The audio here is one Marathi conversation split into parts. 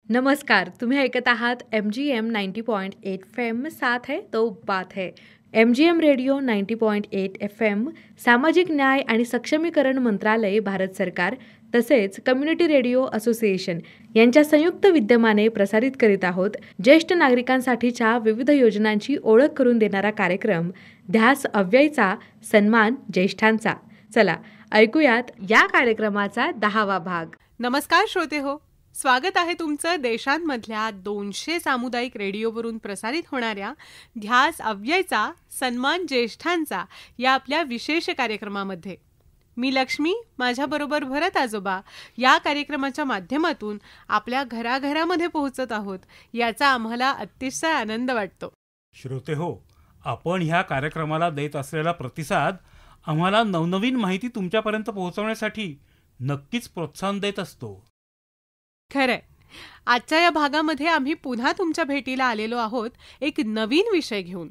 नमस्कार, तुम्ही ऐकत आहात MGM 90.8 FM साथ है तो बात है. MGM रेडिओ 90.8 FM सामाजिक न्याय आणि सक्षमीकरण मंत्रालय, भारत सरकार तसेच कम्युनिटी रेडिओ असोसिएशन यांच्या संयुक्त विद्यमाने प्रसारित करीत आहोत ज्येष्ठ नागरिकांसाठीच्या विविध योजनांची ओळख करून देणारा कार्यक्रम ध्यास अव्ययचा सन्मान ज्येष्ठांचा. चला ऐकूयात या कार्यक्रमाचा 10वा भाग. नमस्कार श्रोते हो, स्वागत आहे तुमचं देशांमधल्या 200 सामुदायिक रेडिओवरून प्रसारित होणाऱ्या ध्यास अव्ययचा सन्मान ज्येष्ठांचा या आपल्या विशेष कार्यक्रमामध्ये. मी लक्ष्मी, माझ्याबरोबर भरत आजोबा या कार्यक्रमाच्या माध्यमातून आपल्या घराघरामध्ये पोहोचत आहोत. याचा आम्हाला अतिशय आनंद वाटतो. श्रोते हो, आपण ह्या कार्यक्रमाला देत असलेला प्रतिसाद आम्हाला नवनवीन माहिती तुमच्यापर्यंत पोहोचवण्यासाठी नक्कीच प्रोत्साहन देत असतो. खरंय. आजच्या या भागामध्ये आम्ही पुन्हा तुमच्या भेटीला आलेलो आहोत एक नवीन विषय घेऊन.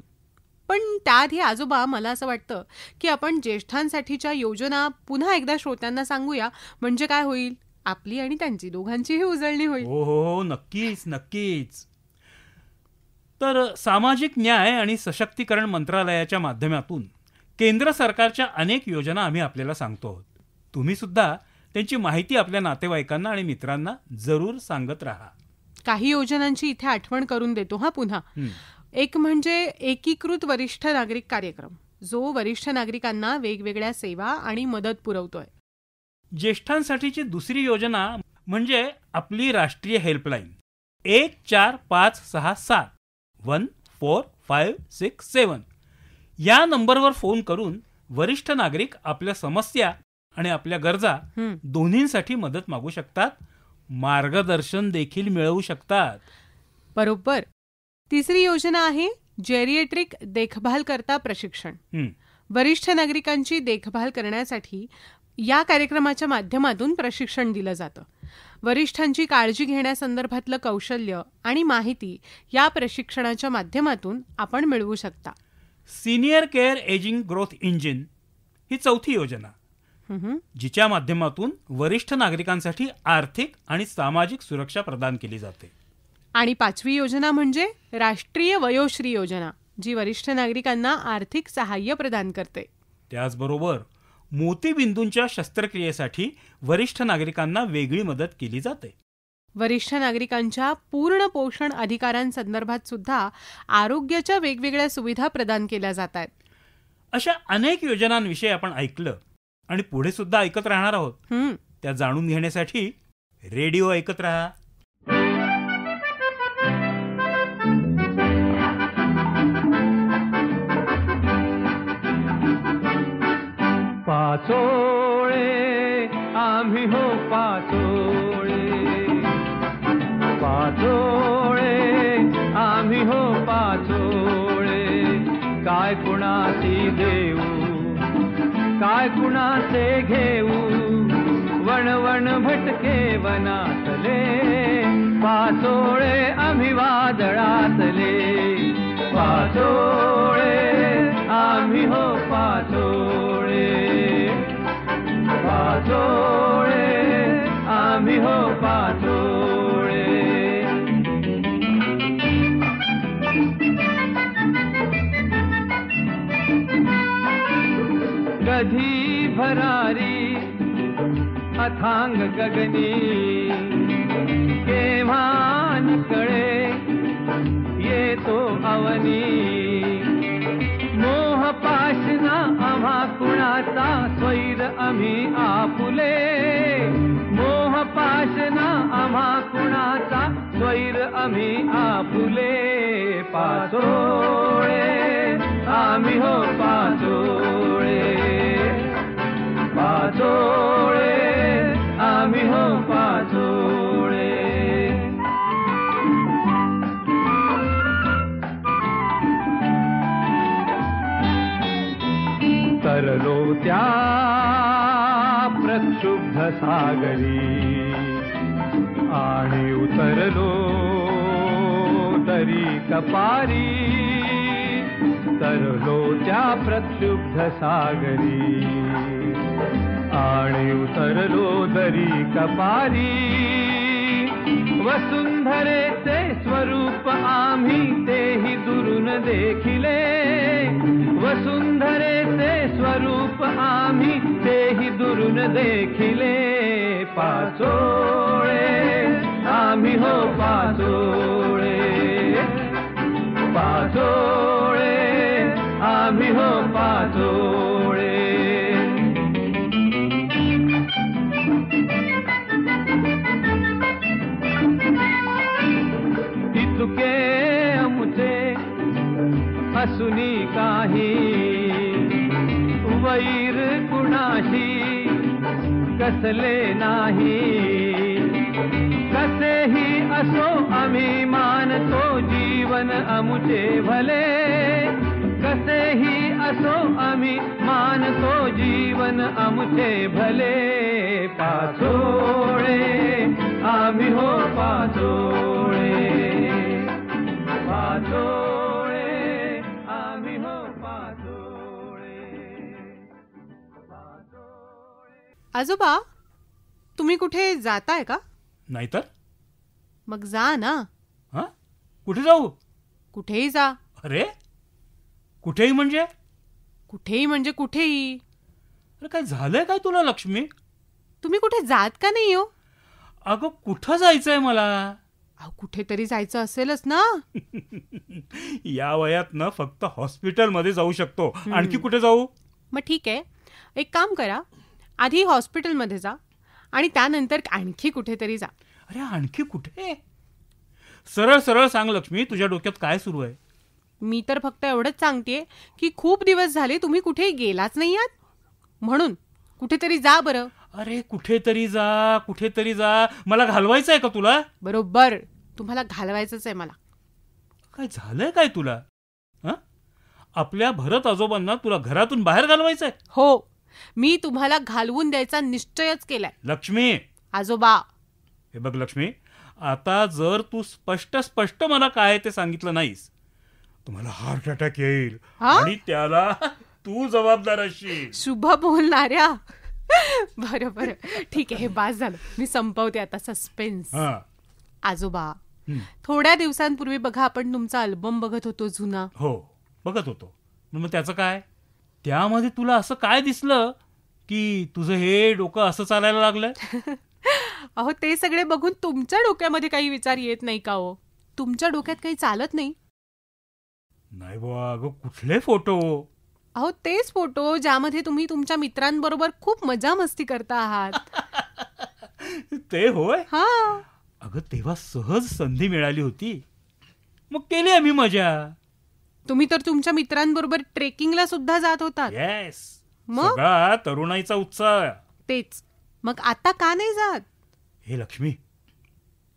पण त्याआधी आजोबा, मला असं वाटतं की आपण ज्येष्ठांसाठीच्या योजना पुन्हा एकदा श्रोत्यांना सांगूया. म्हणजे काय होईल, आपली आणि त्यांची दोघांचीही उजळणी होईल. हो हो हो, नक्कीच नक्कीच. तर सामाजिक न्याय आणि सशक्तीकरण मंत्रालयाच्या माध्यमातून केंद्र सरकारच्या अनेक योजना आम्ही आपल्याला सांगतो आहोत. तुम्ही सुद्धा त्यांची माहिती आपल्या नातेवाईकांना आणि मित्रांना जरूर सांगत राहा. काही योजनांची इथे आठवण करून देतो हा पुन्हा. एक म्हणजे एकीकृत वरिष्ठ नागरिक कार्यक्रम, जो वरिष्ठ नागरिकांना वेगवेगळ्या सेवा आणि मदत पुरवतोय. ज्येष्ठांसाठीची दुसरी योजना म्हणजे आपली राष्ट्रीय हेल्पलाईन 14567 14567. या नंबरवर फोन करून वरिष्ठ नागरिक आपल्या समस्या आणि आपल्या गरजा दोन्हींसाठी मदत मागू शकतात, मार्गदर्शन देखील मिळवू शकतात. बरोबर. तिसरी योजना आहे जेरिएट्रिक देखभाल करता प्रशिक्षण. वरिष्ठ नागरिकांची देखभाल करण्यासाठी या कार्यक्रमाच्या माध्यमातून प्रशिक्षण दिलं जातं. वरिष्ठांची काळजी घेण्यासंदर्भातलं कौशल्य आणि माहिती या प्रशिक्षणाच्या माध्यमातून आपण मिळवू शकता. Senior care ageing growth engine ही चौथी योजना, जिच्या माध्यमातून वरिष्ठ नागरिकांसाठी आर्थिक आणि सामाजिक सुरक्षा प्रदान केली जाते. आणि पाचवी योजना म्हणजे राष्ट्रीय वयोश्री योजना, जी वरिष्ठ नागरिकांना आर्थिक सहाय्य प्रदान करते. त्याचबरोबर मोतीबिंदूंच्या शस्त्रक्रियेसाठी वरिष्ठ नागरिकांना वेगळी मदत केली जाते. वरिष्ठ नागरिकांच्या पूर्ण पोषण अधिकारांसंदर्भात सुद्धा आरोग्याच्या वेगवेगळ्या सुविधा प्रदान केल्या जात आहेत. अशा अनेक योजनांविषयी आपण ऐकलं आणि पुढे सुद्धा ऐकत राहणार आहोत. त्या जाणून घेण्यासाठी रेडिओ ऐकत राहा. पाचोळे आम्ही हो पाचोळे, पाचोळे आम्ही हो पाचोळे. काय कुणाची देऊ, काय कुणाचे घेऊ, वन वन भटके वनातले. पाचोळे आम्ही वादळातले, पाचोळे आम्ही हो पाचोळे, पाचोळे आम्ही हो पाचोळे. कधी भरारी अथांग गगनी, केव्हा निकळे येतो अवनी. मोह पाशना आम्हा कुणाचा, स्वैर आम्ही आपुले. मोह पाशना आम्हा कुणाचा, स्वैर आम्ही आपुले. पाचोळे आम्ही हो पाचोळे, पाचोळे आम्ही हो पाचोळे. तरलो त्या प्रक्षुब्ध सागरी आणि उतरलो तरी कपारी. तरलो त्या प्रक्षुब्ध सागरी आणि उतरलो दरी कपारी. वसुंधरेचे स्वरूप आम्ही तेही दुरून देखिले. वसुंधरेचे स्वरूप आम्ही तेही दुरून देखिले. पाचोळे आम्ही हो पाचोळे. पाचोळे आम्ही हो पाचोळे. इतके आमचे असूनी काही वैर कुणाशी कसले नाही. कसेही असो आम्ही मानतो जीवन आमुचे भले. कसेही असो आम्ही मानतो जीवन आमुचे भले. पाचोळे आम्ही हो पाचोळे. पाचोळे आम्ही हो पाचोळे. आजोबा, तुम्ही कुठे जाताय का? नाहीतर मग जा ना. हा, कुठे जाऊ? कुठेही जा. अरे कुठेही म्हणजे? कुठेही म्हणजे कुठेही. अरे काय झालंय काय तुला लक्ष्मी? तुम्ही कुठे जात का नाही हो? अगं कुठं जायचंय मला? अहो, कुठेतरी जायचं असेलच ना. या वयात ना फक्त हॉस्पिटलमध्ये जाऊ शकतो. आणखी कुठे जाऊ? मग ठीक आहे, एक काम करा, आधी हॉस्पिटलमध्ये जा आणि त्यानंतर आणखी कुठेतरी जा. अरे आणखी कुठे? सरळ सरळ सांग लक्ष्मी, तुझ्या डोक्यात काय सुरू आहे? मी तर फक्त एवढंच सांगतेय की खूप दिवस झाले तुम्ही कुठेही गेलाच नाही आहात, म्हणून कुठेतरी जा बरं. अरे कुठेतरी जा, कुठेतरी जा, मला घालवायचं आहे का तुला? बरोबर, तुम्हाला घालवायचंच आहे मला. काय झालंय काय तुला? आपल्या भरत आजोबांना तुला घरातून बाहेर घालवायचंय? हो, मी तुम्हाला घालवून द्यायचा निश्चयच केलाय. लक्ष्मी, आजोबा, हे बघ लक्ष्मी, आता जर तू स्पष्ट स्पष्ट मला काय ते सांगितलं नाहीस, तुम्हाला हार्ट अटॅक येईल आणि त्याला तू जबाबदार असशील. शुभ बोलणाऱ्या. बरं बरं, ठीक आहे, हे बास झालं, मी संपवते आता सस्पेन्स. आजोबा, थोड्या दिवसांपूर्वी बघा आपण तुमचा अल्बम बघत होतो जुना. हो, बघत होतो. मग त्याचं काय? त्यामध्ये तुला असं काय दिसलं की तुझं हे डोकं असं चालायला लागलं? अहो, ते सगळे बघून तुमच्या डोक्यामध्ये काही विचार येत नाही का हो? तुमच्या डोक्यात काही चालत नाही? नाही बुवा, अगं कुठले फोटो? अहो, तेच फोटो ज्यामध्ये तुम्ही तुमच्या मित्रांबरोबर खूप मजा मस्ती करता आहात. ते होय? हा. अगं तेव्हा सहज संधी मिळाली होती, मग केली आम्ही मजा. तुम्ही तर तुमच्या मित्रांबरोबर ट्रेकिंगला सुद्धा जात होतात. येस, मग? सगळा तरुणाईचा उत्साह. तेच, मग आता का नाही जात? हे लक्ष्मी,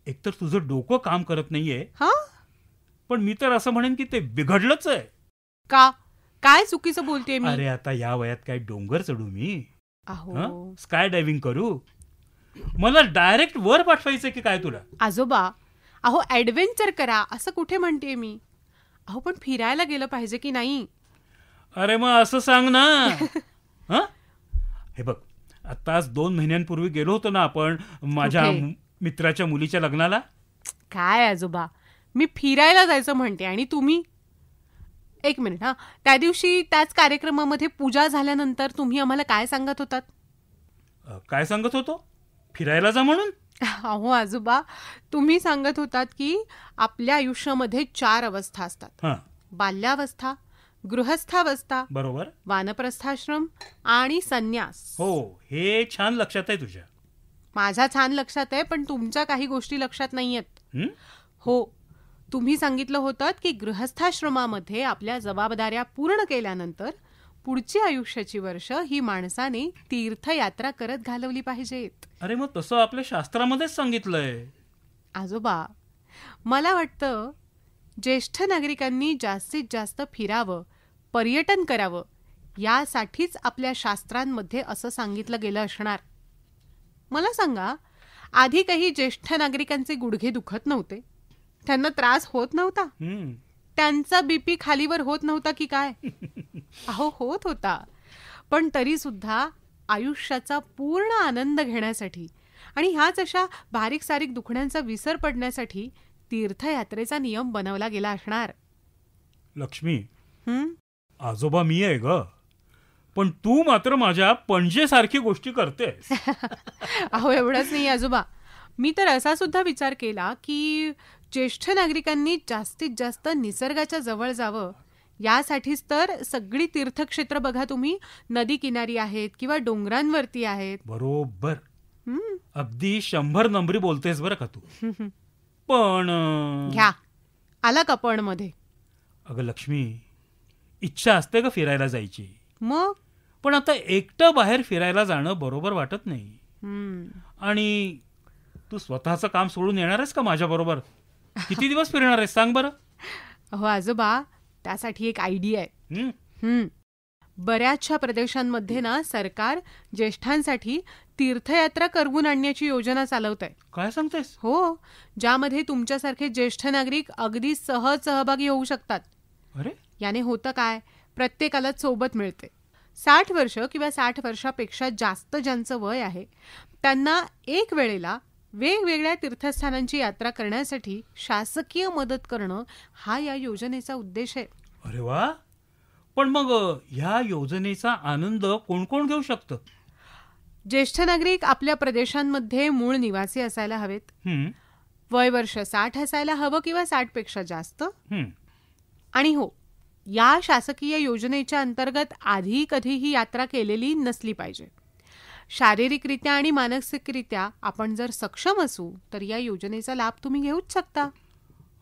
एकतर तुझं डोकं काम करत नाहीये, हा, पण मी तर असं म्हणेन की ते बिघडलंच आहे. का? काय चुकीचं बोलतेय मी? अरे आता या वयात काय डोंगर चढू मी? अहो स्काय डायव्हिंग करू? मला डायरेक्ट वर पाठवायचंय की काय तुला? आजोबा, अहो ऍडव्हेंचर करा असं कुठे म्हणते मी. अहो पण फिरायला गेलं पाहिजे की नाही? अरे मग असं सांग ना. हे बघ, आताच 2 महिन्यांपूर्वी गेलो होतो ना आपण माझ्या मित्राच्या मुलीच्या लग्नाला. काय आजोबा, मी फिरायला जायचं म्हणते आणि तुम्ही. एक मिनिट, हा, त्या दिवशी त्याच कार्यक्रमामध्ये पूजा झाल्यानंतर तुम्ही आम्हाला काय सांगत होतात? काय सांगत होतो? फिरायला जा म्हणून? अहो आजोबा, तुम्ही सांगत होतात की आपल्या आयुष्यामध्ये 4 अवस्था असतात. बाल्यावस्था, गृहस्थावस्था, बरोबर, वानप्रस्थाश्रम आणि संन्यास. हो, हे छान लक्षात आहे तुझ्या. माझ्या छान लक्षात आहे, पण तुमच्या काही गोष्टी लक्षात नाहीयेत. हो, तुम्ही सांगितलं होतं की गृहस्थाश्रमामध्ये आपल्या जबाबदाऱ्या पूर्ण केल्यानंतर पुढची आयुष्याची वर्ष ही माणसाने तीर्थयात्रा करत घालवली पाहिजेत. अरे मग तसं आपल्या शास्त्रामध्येच सांगितलंय. आजोबा, मला वाटतं ज्येष्ठ नागरिकांनी जास्तीत जास्त फिरावं, पर्यटन करावं, यासाठीच आपल्या शास्त्रांमध्ये असं सांगितलं गेलं असणार. मला सांगा, आधी काही ज्येष्ठ नागरिकांचे गुडघे दुखत नव्हते? त्यांना त्रास होत नव्हता? त्यांचा बीपी खालीवर होत नव्हता की काय? अहो होत होता, पण तरी सुद्धा आयुष्याचा पूर्ण आनंद घेण्यासाठी आणि ह्याच अशा बारीक सारीक दुखण्यांचा विसर पडण्यासाठी तीर्थयात्रेचा नियम बनवला गेला असणार. लक्ष्मी, हं? आजोबा मी आहे ग, पण तू मात्र माझ्या पणजेसारखी गोष्टी करतेस. अहो एवढंच नाही आजोबा, मी तर असा सुद्धा विचार केला की ज्येष्ठ नागरिकांनी जास्तीत जास्त निसर्गाच्या जवळ जावं. यासाठीच तर सगळी तीर्थक्षेत्र बघा तुम्ही नदी किनारी आहेत किंवा डोंगरांवरती आहेत. बरोबर, हं? अगदी 100 नंबरी बोलतेस बरं का तू. पण घ्या आला का पण मध्ये. अगं लक्ष्मी, इच्छा असते का फिरायला जायची, मग पण आता एकटं बाहेर फिरायला जाणं बरोबर वाटत नाही. हं. आणि तू स्वतःचं काम सोडून येणार आहेस का माझ्या बरोबर? किती दिवस फिरणार आहेस सांग बरं. अहो आजोबा, त्यासाठी एक आयडिया आहे. हं? बऱ्याचशा प्रदेशांमध्ये ना सरकार ज्येष्ठांसाठी तीर्थयात्रा करवून आणण्याची योजना चालवत आहे. काय सांगतेस? हो, ज्यामध्ये तुमच्यासारखे ज्येष्ठ नागरिक अगदी सहज सहभागी होऊ शकतात. अरे याने होतं काय, प्रत्येकाला सोबत मिळते. 60 वर्ष किंवा 60 वर्षापेक्षा जास्त ज्यांचं वय आहे त्यांना एक वेळेला वेगवेगळ्या तीर्थस्थानांची यात्रा करण्यासाठी शासकीय मदत करणं हा या योजनेचा उद्देश आहे. अरे वा, पण मग ह्या योजनेचा आनंद कोण कोण घेऊ शकतं? ज्येष्ठ नागरिक आपल्या प्रदेशांमध्ये मूळ निवासी असायला हवेत. वय वर्ष 60 असायला हवं किंवा 60 पेक्षा जास्त. आणि हो, या शासकीय योजनेच्या अंतर्गत आधी कधीही यात्रा केलेली नसली पाहिजे. शारीरिकरित्या आणि मानसिकरित्या आपण जर सक्षम असू तर या योजनेचा लाभ तुम्ही घेऊच शकता.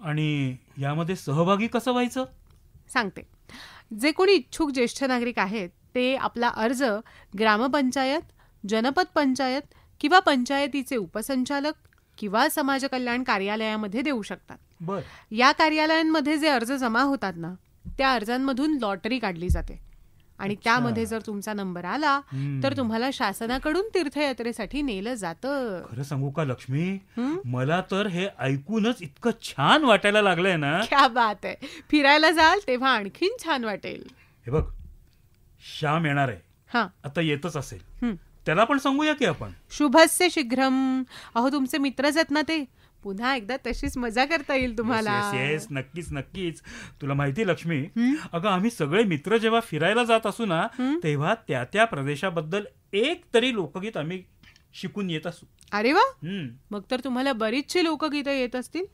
आणि यामध्ये सहभागी कसं व्हायचं? सांगते. जे कोणी इच्छुक ज्येष्ठ नागरिक आहेत ते आपला अर्ज ग्रामपंचायत, जनपद पंचायत किंवा पंचायतीचे उपसंचालक किंवा समाज कल्याण कार्यालयामध्ये देऊ शकतात. बर. या कार्यालयांमध्ये जे अर्ज जमा होतात ना, त्या अर्जांमधून लॉटरी काढली जाते आणि त्यामध्ये जर तुमचा नंबर आला तर तुम्हाला शासनाकडून तीर्थयात्रेसाठी नेलं जातं. खरं सांगू का लक्ष्मी, मला तर हे ऐकूनच इतकं छान वाटायला लागलंय ना. क्या बात आहे. फिरायला जाल तेव्हा आणखीन छान वाटेल. हे बघ, श्याम येणार आहे. हा, आता येतच असेल, त्याला पण सांगूया की आपण. शुभस्य शीघ्रम. अहो तुमचे मित्रच आहेत ना ते, पुन्हा एकदा तशीच मजा करता येईल तुम्हाला. येस, नक्कीच नक्कीच. तुला माहिती लक्ष्मी, अगं आम्ही सगळे मित्र जेव्हा फिरायला जात असू ना तेव्हा त्या त्या प्रदेशाबद्दल एक तरी लोकगीत आम्ही शिकून येत असू. अरे वा, मग तर तुम्हाला बरीचशी लोकगीतं येत असतील.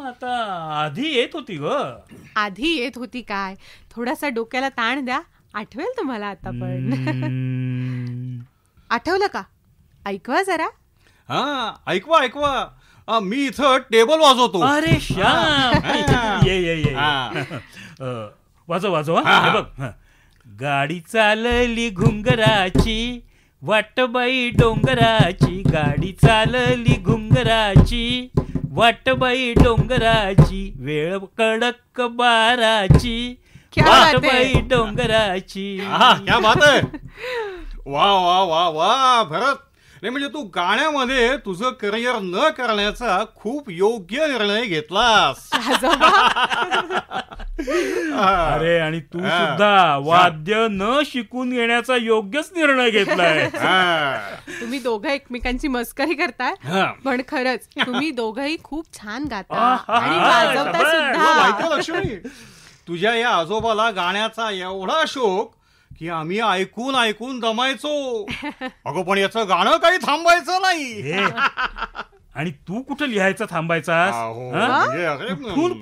आता आधी येत होती ग. आधी येत होती काय, थोडासा डोक्याला ताण द्या, आठवेल तुम्हाला आता पण. आठवलं का? ऐकवा जरा. हा, ऐकवा. मी इथं टेबल वाजवतो. अरे श्याम, ये वाजव. हे बघ, गाडी चालली घुंगराची, वाटबाई डोंगराची, गाडी चालली घुंगराची, वाटबाई डोंगराची, वेळ कडक बाराची, वाटबाई डोंगराची. क्या बात आहे. वा भरत. नाही म्हणजे तू गाण्यामध्ये तुझं करिअर न करण्याचा खूप योग्य निर्णय घेतलास. अरे आणि तू सुद्धा वाद्य न शिकून येण्याचा योग्यच निर्णय घेतलाय. तुम्ही दोघं एकमेकांची मस्करी करताय, पण खरंच तुम्ही दोघंही खूप छान गाता आणि वाजवता सुद्धा. माहिती लक्ष्मी, तुझ्या या आजोबाला गाण्याचा एवढा शौक की आम्ही ऐकून दमायचो. अगं पण याचं गाणं काही थांबायचं नाही. आणि तू कुठं लिहायचं थांबायचास?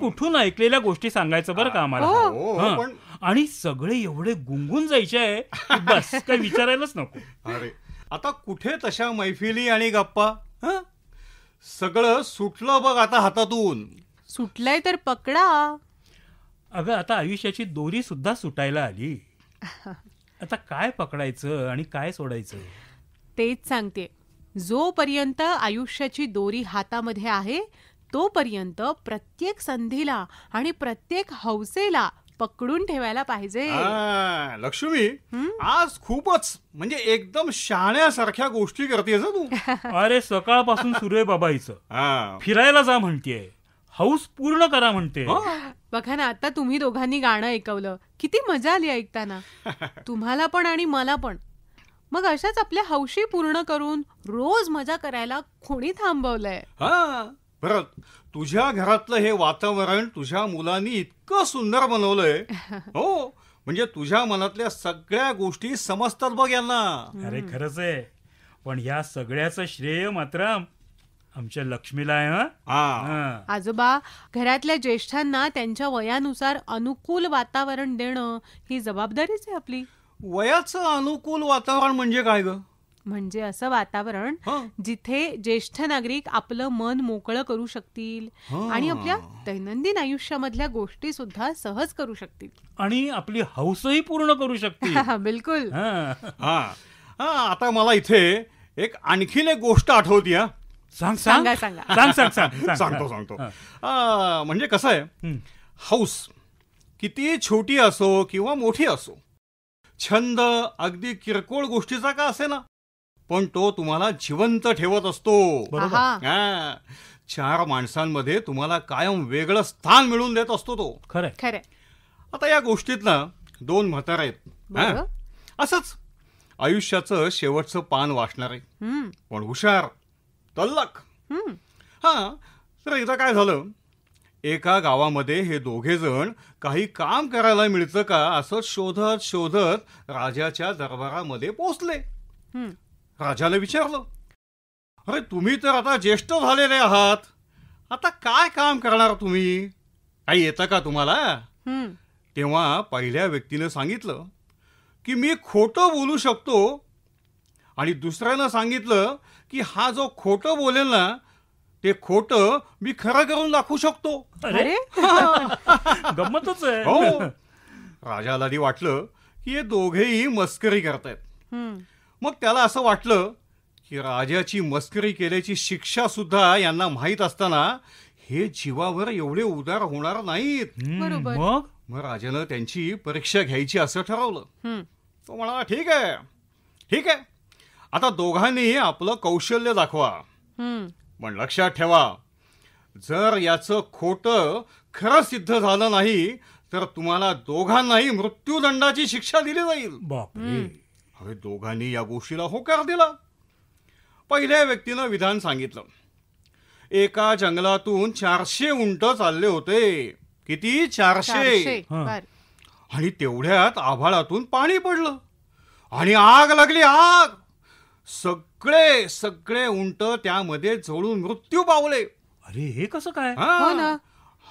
कुठून ऐकलेल्या गोष्टी सांगायचं बरं का आम्हाला. आणि सगळे एवढे गुंगून जायचे आहे बस काही विचारायलाच नको. अरे आता कुठे तशा मैफिली आणि गप्पा. सगळं सुटलं बघ आता हातातून. सुटलंय तर पकडा. अगं आता आयुष्याची दोरी सुद्धा सुटायला आली. आता काय पकडायचं आणि काय सोडायचं तेच सांगते. जोपर्यंत आयुष्याची दोरी हातामध्ये आहे तोपर्यंत प्रत्येक संधीला आणि प्रत्येक हौसेला पकडून ठेवायला पाहिजे. लक्ष्मी, आज खूपच म्हणजे एकदम शहाण्यासारख्या गोष्टी करतेस तू. अरे सकाळपासून सुरू आहे बाबा हिचं. फिरायला जा म्हणतेय, हौस पूर्ण करा म्हणते. बघा ना, आता तुम्ही दोघांनी गाणं ऐकवलं, किती मजा आली ऐकताना. तुम्हाला पण आणि मला पण. मग अशाच आपल्या हौशी पूर्ण करून रोज मजा करायला कोणी थांबवलंय? हा, परत तुझ्या घरातलं हे वातावरण तुझ्या मुलांनी इतकं सुंदर बनवलंय. हो, म्हणजे तुझ्या मनातल्या सगळ्या गोष्टी समजतात बघ यांना. अरे खरंच आहे, पण या सगळ्याचं श्रेय मात्र आमच्या लक्ष्मीला आहे. हा, आजोबा, घरातल्या ज्येष्ठांना त्यांच्या वयानुसार अनुकूल वातावरण देणं ही जबाबदारीच आहे आपली. वयाचं अनुकूल वातावरण म्हणजे काय ग? म्हणजे असं वातावरण हं. जिथे ज्येष्ठ नागरिक आपलं मन मोकळं करू शकतील आणि आपल्या दैनंदिन आयुष्यामधल्या गोष्टी सुद्धा सहज करू शकतील आणि आपली हौसही पूर्ण करू शकते. बिलकुल. हा. हा हा, आता मला इथे एक आणखीन एक गोष्ट आठवती. हा, सांग सांग सांगा, सांगा. सांग सांग सांग सांगतो. हा. म्हणजे कसं आहे, हं. हौस किती छोटी असो किंवा मोठी असो, छंद अगदी किरकोळ गोष्टीचा का असे ना, पण तो तुम्हाला जिवंत ठेवत असतो. बरोबर. आहा. हा, 4 माणसांमध्ये तुम्हाला कायम वेगळं स्थान मिळवून देत असतो तो. खरंय. खरंय. आता या गोष्टीत ना 2 म्हातारे आहेत. बरं. हा, असंच आयुष्याचं शेवटचं पान वाचणार आहे, हम्म, पण हुशार, तल्लख. हम्म. हा, तर एकदा काय झालं, एका गावामध्ये हे दोघे जण काही काम करायला मिळतं का असं शोधत शोधत राजाच्या दरबारामध्ये पोहोचले. हम्म. राजाला विचारलं, अरे तुम्ही तर आता ज्येष्ठ झालेले आहात, आता काय काम करणार तुम्ही, काही येतं का तुम्हाला? हम्म. तेव्हा पहिल्या व्यक्तीनं सांगितलं की मी खोटं बोलू शकतो, आणि दुसऱ्यानं सांगितलं की हा जो खोटं बोलेल ना ते खोटं मी खरं करून दाखवू शकतो. अरे, गंमतच आहे. हो, राजाला आधी वाटलं की हे दोघेही मस्करी करतायत. हम्म. मग त्याला असं वाटलं की राजाची मस्करी केल्याची शिक्षा सुद्धा यांना माहीत असताना हे जीवावर एवढे उदार होणार नाहीत. बरोबर. मग राजानं त्यांची परीक्षा घ्यायची असं ठरवलं. हम्म. तो म्हणाला, ठीक आहे, आता दोघांनी आपलं कौशल्य दाखवा, हम्म. पण लक्षात ठेवा, जर याचं खोटं खरं सिद्ध झालं नाही तर तुम्हाला दोघांनाही मृत्यूदंडाची शिक्षा दिली जाईल. बापरे. हवे दोघांनी या गोष्टीला होकार दिला. पहिल्या व्यक्तीनं विधान सांगितलं, एका जंगलातून 400 उंट चालले होते. किती? 400. हा. बर. आणि तेवढ्यात आभाळातून पाणी पडलं आणि आग लागली. आग, सगळे उंट त्यामध्ये जळून मृत्यू पावले. अरे हे कसं काय? हा. हो ना.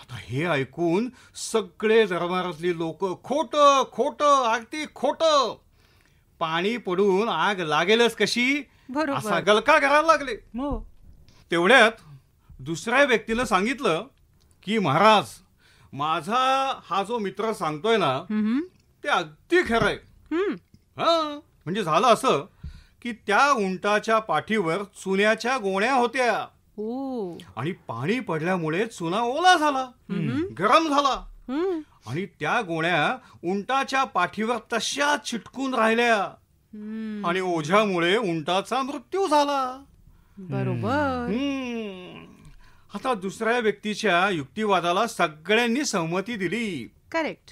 आता हे ऐकून सगळे दरबारातली लोक खोटं अगदी खोटं, पाणी पडून आग लागेलच कशी बरोबर. असा गलका करायला लागले. मग तेवढ्यात दुसऱ्या व्यक्तीनं सांगितलं की महाराज, माझा हा जो मित्र सांगतोय ना हम्म. ते अगदी खरं आहे. हम्म. हा, म्हणजे झालं असं की त्या उंटाच्या पाठीवर चुन्याच्या गोण्या होत्या ओ. आणि पाणी पडल्यामुळे चुना ओला झाला, गरम झाला, हम्म. आणि त्या गोण्या उंटाच्या पाठीवर तशा चिटकून राहिल्या हम्म. आणि ओझ्यामुळे उंटाचा मृत्यू झाला. बरोबर. आता दुसऱ्या व्यक्तीच्या युक्तिवादाला सगळ्यांनी सहमती दिली. करेक्ट.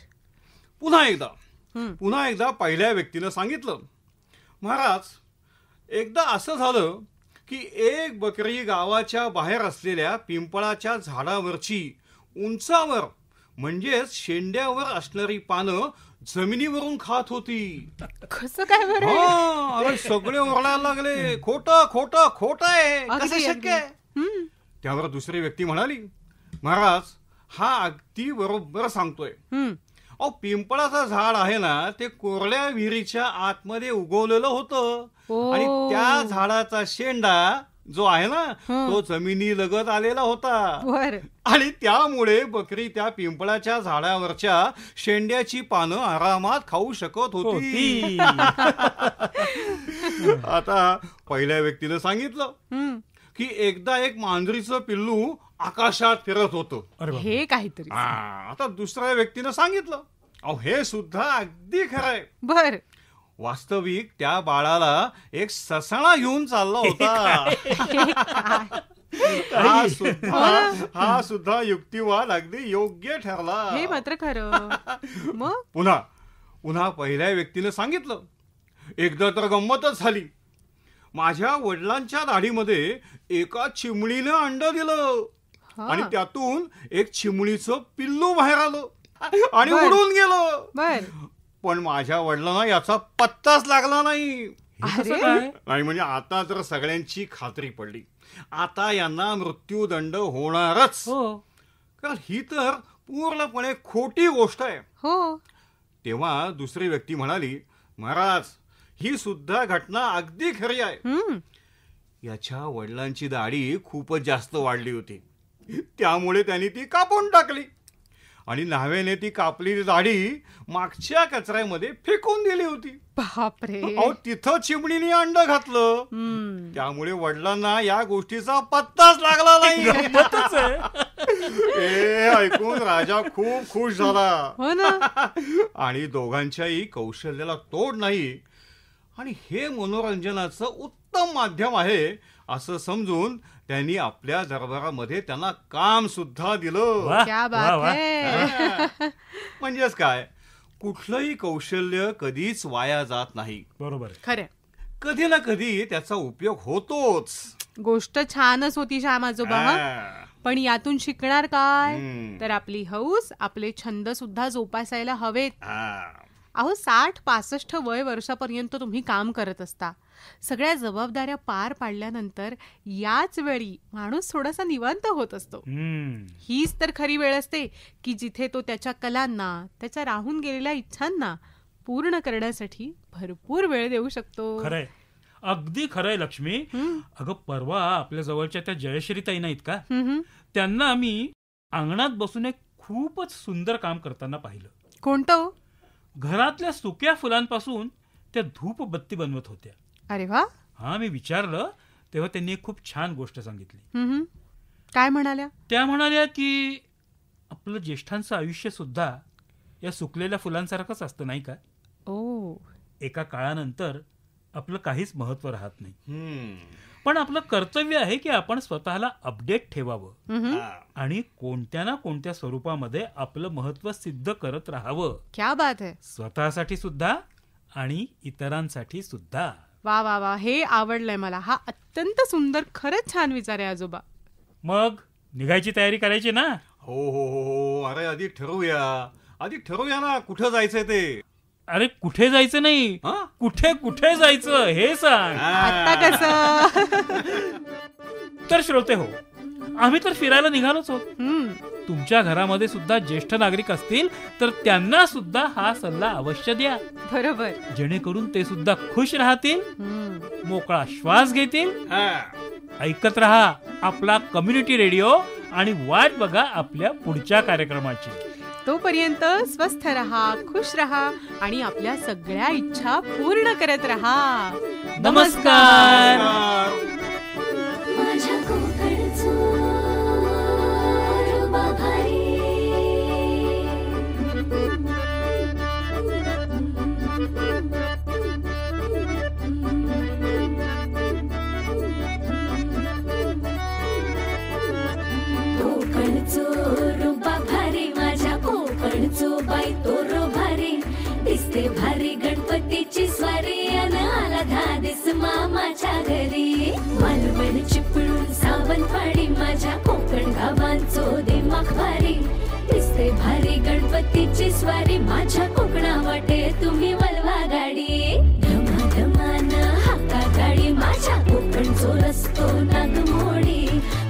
पुन्हा हम्म. एकदा पहिल्या व्यक्तीनं सांगितलं, महाराज, एकदा असं झालं की एक बकरी गावाच्या बाहेर असलेल्या पिंपळाच्या झाडावरची उंचावर म्हणजेच शेंड्यावर असणारी पानं जमिनीवरून खात होती. कसं काय बरं? हा, अरे सगळे ओरडायला लागले, खोटं आहे, कसं अगदी, शक्य आहे? हम्म. त्यावर दुसरी व्यक्ती म्हणाली, महाराज, हा अगदी बरोबर सांगतोय. हम्म. अहो, पिंपळाचं झाड आहे ना ते कोरड्या विहिरीच्या आतमध्ये उगवलेलं होतं, ओ. आणि त्या झाडाचा शेंडा जो आहे ना तो जमिनी लगत आलेला होता, बर. आणि त्यामुळे बकरी त्या पिंपळाच्या झाडावरच्या शेंड्याची पानं आरामात खाऊ शकत होती. आता पहिल्या व्यक्तीनं सांगितलं हम्म. की एकदा एक मांजरीचं पिल्लू आकाशात फिरत होतं. अरे बापरे. हे काहीतरी. आता दुसऱ्या व्यक्तीनं सांगितलं, अहो हे सुद्धा अगदी खरं आहे. बर. वास्तविक त्या बाळाला एक ससणा घेऊन चालला होता. हा सुद्धा युक्तिवाद अगदी योग्य ठरला. हे मात्र खरं. मग पुन्हा पहिल्या व्यक्तीनं सांगितलं, एकदा तर गंमतच झाली. माझ्या वडिलांच्या दाढीमध्ये एका चिमणीनं अंड दिलं आणि त्यातून एक चिमणीचं पिल्लू बाहेर आलं आणि उडून गेलं. पण माझ्या वडिलांना याचा पत्ताच लागला नाही. नाही म्हणजे आता तर सगळ्यांची खात्री पडली, आता यांना मृत्यूदंड होणारच. कारण ही तर पूर्णपणे खोटी गोष्ट आहे. तेव्हा दुसरी व्यक्ती म्हणाली, महाराज ही सुद्धा घटना अगदी खरी आहे. याच्या वडिलांची दाढी खूपच जास्त वाढली होती, त्यामुळे त्यांनी ती कापून टाकली आणि न्हाव्याने ती कापलेली दाढी मागच्या कचऱ्यामध्ये फेकून दिली होती. बापरे. अहो तिथं चिमणीने अंड घातलं, त्यामुळे वडिलांना या गोष्टीचा पत्ताच लागला नाही. हे ऐकून राजा खूप खुश झाला आणि दोघांच्याही कौशल्याला तोड नाही आणि हे मनोरंजनाचं उत्तम माध्यम आहे असं समजून त्यांनी आपल्या दरबारामध्ये त्यांना काम सुद्धा दिलं. म्हणजेच काय, कुठलंही कौशल्य कधीच वाया जात नाही. बरोबर, खरं. कधी ना कधी त्याचा उपयोग होतोच. गोष्ट छानच होती श्याम आजोबा, पण यातून शिकणार काय, तर आपली हौस, आपले छंद सुद्धा जोपासायला हवेत. अहो 60-65 वय वर्षापर्यंत तुम्ही काम करत असता. सगळ्या जबाबदाऱ्या पार पाडल्यानंतर याच वेळी माणूस थोडासा निवांत होत असतो. हीच तर खरी वेळ असते की जिथे तो त्याच्या कलांना, त्याच्या राहून गेलेल्या इच्छांना पूर्ण करण्यासाठी भरपूर वेळ देऊ शकतो. खरंय, अगदी खरंय लक्ष्मी. अगं परवा आपल्या जवळच्या त्या जयश्रीताई नाहीत का, त्यांना आम्ही अंगणात बसून एक खूपच सुंदर काम करताना पाहिलं. कोणतं? घरातल्या सुक्या फुलांपासून त्या धूप बत्ती बनवत होत्या. अरे वा. हा, मी विचारलं तेव्हा त्यांनी एक खूप छान गोष्ट सांगितली. काय म्हणाल्या? त्या म्हणाल्या की आपलं ज्येष्ठांचं आयुष्य सुद्धा या सुकलेल्या फुलांसारखंच असतं नाही का. एका काळानंतर आपलं काहीच महत्व राहत नाही, पण आपलं कर्तव्य आहे की आपण स्वतःला अपडेट ठेवावं आणि कोणत्या ना कोणत्या स्वरूपामध्ये आपलं महत्व सिद्ध करत राहावं. क्या बात आहे. स्वतःसाठी सुद्धा आणि इतरांसाठी सुद्धा. वा वा वा, हे आवडलंय मला. हा अत्यंत सुंदर, खरंच छान विचार आहे आजोबा. मग निघायची तयारी करायची ना? हो हो हो, अरे आधी ठरवूया ना कुठं जायचंय ते. अरे कुठे जायचं नाही, कुठे जायचं हे सांग. आता कसं? तर श्रोते हो, आम्ही तर फिरायला निघालोच आहोत. तुमच्या घरामध्ये सुद्धा ज्येष्ठ नागरिक असतील तर त्यांना सुद्धा हा सल्ला अवश्य द्या. बरोबर, जेणेकरून ते सुद्धा खुश राहतील, मोकळा श्वास घेतील. ऐकत रहा आपला कम्युनिटी रेडिओ आणि वाट बघा आपल्या पुढच्या कार्यक्रमाची. तोपर्यंत स्वस्थ रहा, खुश रहा आणि आपल्या सगळ्या इच्छा पूर्ण करत रहा. नमस्कार. बाई तोरो भारी दिसते, भारी गणपतीची स्वारी अन आला धादिस मामाच्या घरी. मालवण चिपळूण सावंतवाडी माझ्या कोकण गावांचो दिमाग भारी दिसते, भारी गणपतीची स्वारी माझ्या कोकणा वाटे तुम्ही वलवा गाडी. धमाधमान हाका गाडी माझ्या कोकणचो रस्तो नागमोडी.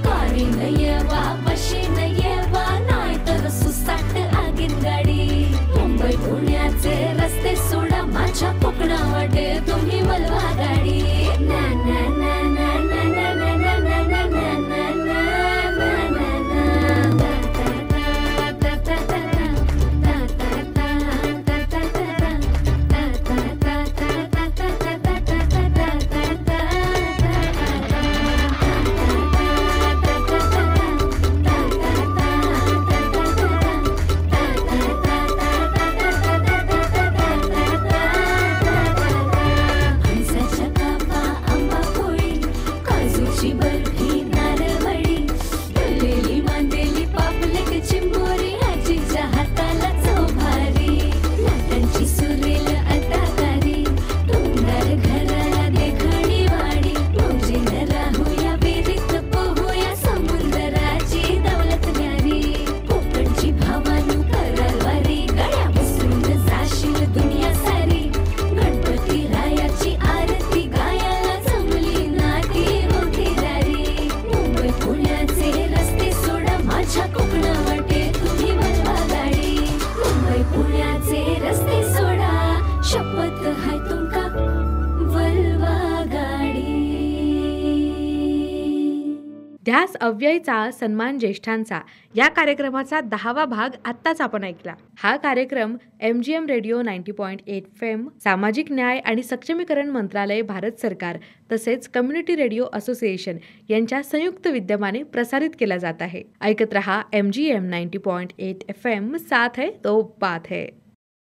कारी नये वा बशी नये वा नाही तर सुसाट आगीन गाडी. मुंबई पुण्याचे रस्ते सोडा माझ्या कोकणा वाटे तुम्ही वलवा गाडी. ना ना ना ना ना ना ना ना ना ना ना ना ना ना ना. ध्यास अव्ययचा सन्मान ज्येष्ठांचा या कार्यक्रमाचा 10वा भाग आत्ताच आपण ऐकला. हा कार्यक्रम MGM रेडिओ 90.8 FM, सामाजिक न्याय आणि सक्षमीकरण मंत्रालय, भारत सरकार तसेच कम्युनिटी रेडिओ असोसिएशन यांच्या संयुक्त विद्यमाने प्रसारित केला जात आहे. ऐकत रहा MGM 90.8 FM, साथ है तो बात है.